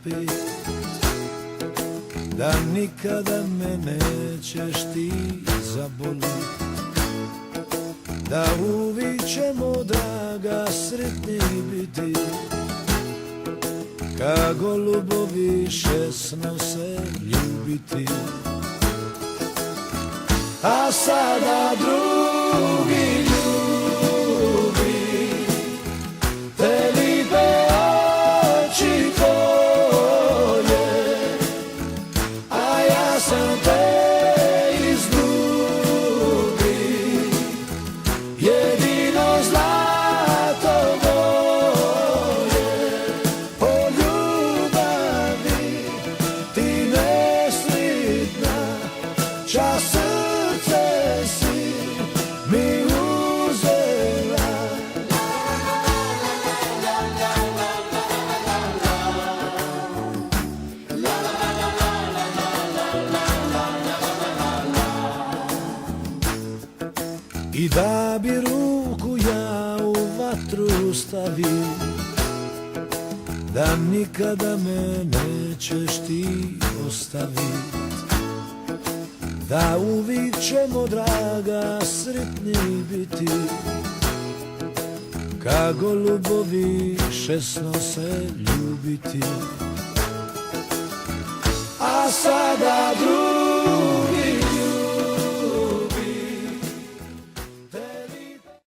napit, da nikada me nećeš ti zabolit, da uvijek ćemo, draga, sretni biti, ka golubovi šesno se ljubiti. A sada drugi ljubi te lipe oči tvoje, a ja sam te izgubio, jedino zlato moje. Po ljubavi ti neslitna, čas srce si mi uzela. I da bi ruku ja u vatru stavio, da nikada me nećeš ti ostavit, da uvijek ćemo, draga, sretni biti, ka golubovi šesno se ljubiti. A sada drugi